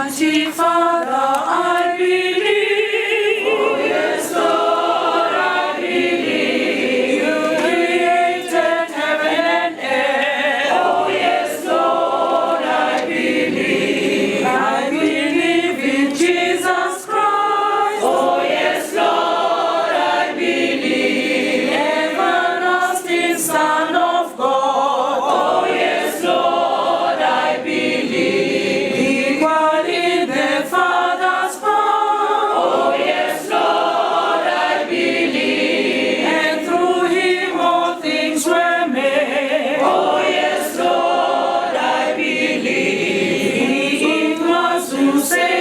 Almighty Father, I believe. Oh, yes, Lord, I believe. You created heaven and earth. Oh, yes, Lord, I believe. I believe in Jesus Christ. Oh, yes, Lord, I believe. Everlasting Son of God. Oh, yes, Lord, I believe. Equal in the Father's power. Oh, yes, Lord, I believe. And through him all things were made. Oh, yes, Lord, I believe. He was who saved